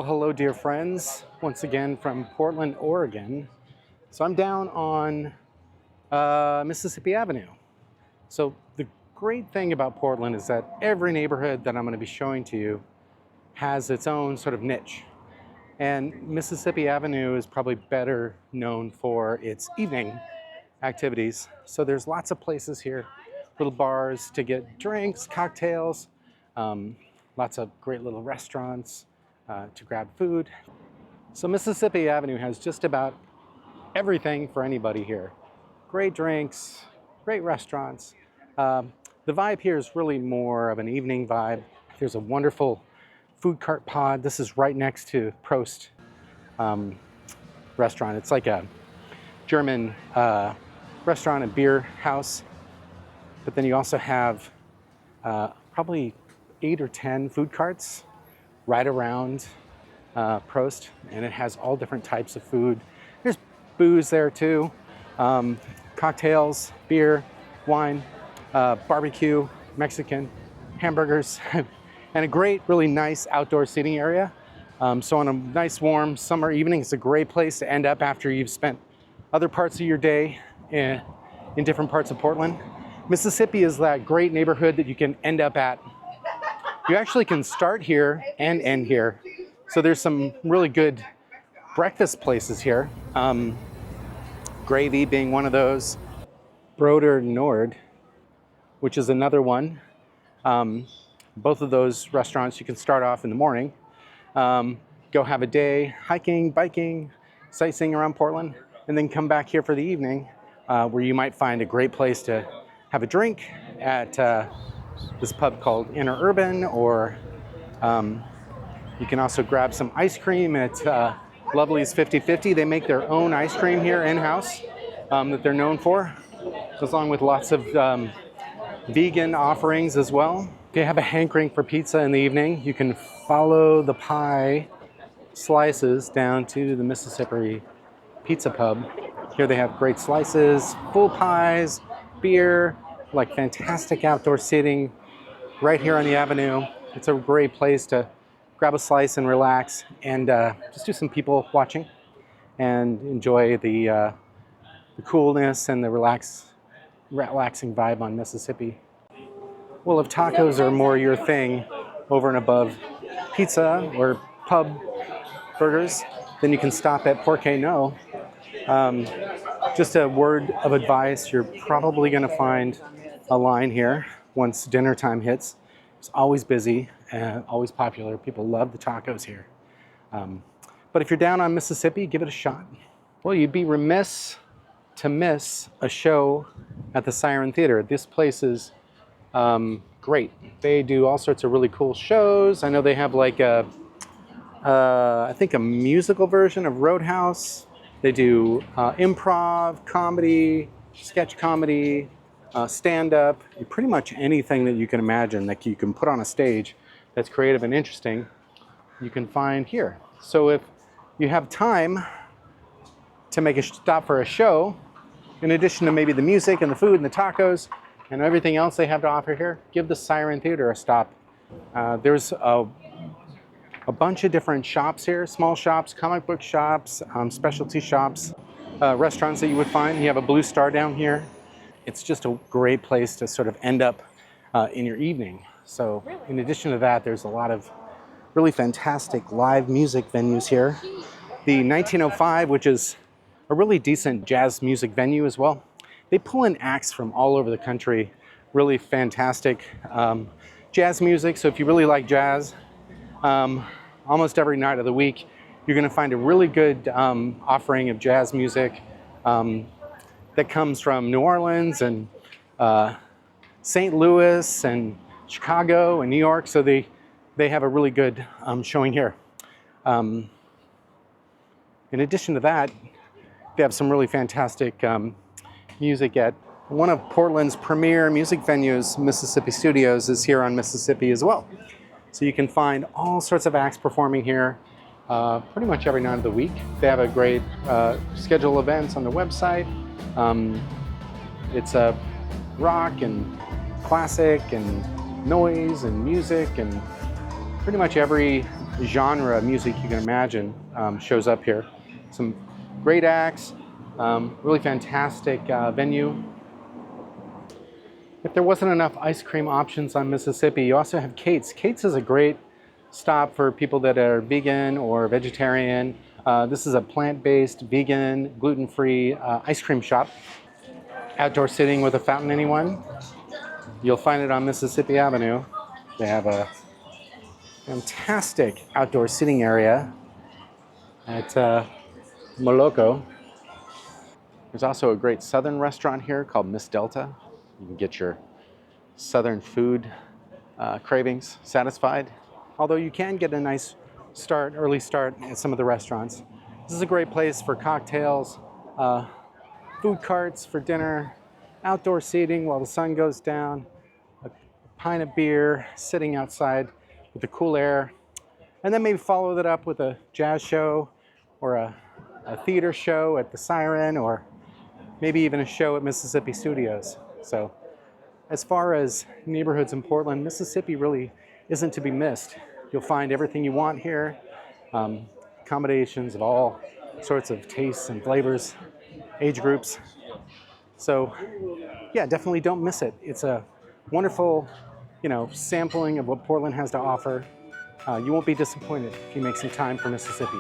Well, hello, dear friends. Once again from Portland, Oregon. So I'm down on Mississippi Avenue. So the great thing about Portland is that every neighborhood that I'm going to be showing to you has its own sort of niche. And Mississippi Avenue is probably better known for its evening activities. So there's lots of places here, little bars to get drinks, cocktails, lots of great little restaurants to grab food. So Mississippi Avenue has just about everything for anybody here. Great drinks, great restaurants. The vibe here is really more of an evening vibe. There's a wonderful food cart pod. This is right next to Prost restaurant. It's like a German restaurant and beer house. But then you also have probably 8 or 10 food carts right around Prost, and it has all different types of food. There's booze there too, cocktails, beer, wine, barbecue, Mexican, hamburgers, and a great, really nice outdoor seating area. So on a nice warm summer evening, it's a great place to end up after you've spent other parts of your day in different parts of Portland. Mississippi is that great neighborhood that you can end up at. You actually can start here and end here. So there's some really good breakfast places here. Gravy being one of those. Broder Nord, which is another one. Both of those restaurants you can start off in the morning. Go have a day hiking, biking, sightseeing around Portland, and then come back here for the evening where you might find a great place to have a drink at this pub called Interurban, or you can also grab some ice cream at Lovely's 50/50. They make their own ice cream here in-house that they're known for, along with lots of vegan offerings as well. If you have a hankering for pizza in the evening, you can follow the pie slices down to the Mississippi Pizza Pub. Here they have great slices, full pies, beer, like fantastic outdoor seating right here on the avenue. It's a great place to grab a slice and relax and just do some people watching and enjoy the coolness and the relaxing vibe on Mississippi. Well, if tacos are more your thing over and above pizza or pub burgers, then you can stop at Qué No. Just a word of advice, you're probably going to find a line here once dinner time hits. It's always busy and always popular. People love the tacos here. But if you're down on Mississippi, give it a shot. Well, you'd be remiss to miss a show at the Siren Theater. This place is great. They do all sorts of really cool shows. I know they have like I think a musical version of Roadhouse. They do improv, comedy, sketch comedy, stand-up, pretty much anything that you can imagine that you can put on a stage that's creative and interesting, you can find here. So if you have time to make a stop for a show, in addition to maybe the music and the food and the tacos and everything else they have to offer here, give the Siren Theater a stop. There's a bunch of different shops here, small shops, comic book shops, specialty shops, restaurants that you would find. You have a Blue Star down here. It's just a great place to sort of end up in your evening. So in addition to that, there's a lot of really fantastic live music venues here. The 1905, which is a really decent jazz music venue as well. They pull in acts from all over the country, really fantastic jazz music. So if you really like jazz, almost every night of the week, you're going to find a really good offering of jazz music that comes from New Orleans and St. Louis and Chicago and New York. So they have a really good showing here. In addition to that, they have some really fantastic music at one of Portland's premier music venues. Mississippi Studios is here on Mississippi as well. So you can find all sorts of acts performing here pretty much every night of the week. They have a great schedule of events on their website. It's a rock and classic and noise and music and pretty much every genre of music you can imagine shows up here. Some great acts, really fantastic venue. If there wasn't enough ice cream options on Mississippi, you also have Kate's. Kate's is a great stop for people that are vegan or vegetarian. This is a plant-based, vegan, gluten-free ice cream shop. Outdoor sitting with a fountain, anyone? You'll find it on Mississippi Avenue. They have a fantastic outdoor sitting area at Moloko. There's also a great southern restaurant here called Miss Delta. You can get your southern food cravings satisfied. Although you can get a nice start, early start at some of the restaurants. This is a great place for cocktails, food carts for dinner, outdoor seating while the sun goes down, a pint of beer, sitting outside with the cool air, and then maybe follow that up with a jazz show or a theater show at the Siren, or maybe even a show at Mississippi Studios. So as far as neighborhoods in Portland, Mississippi really isn't to be missed. You'll find everything you want here, accommodations of all sorts of tastes and flavors, age groups. So yeah, definitely don't miss it. It's a wonderful, sampling of what Portland has to offer. You won't be disappointed if you make some time for Mississippi.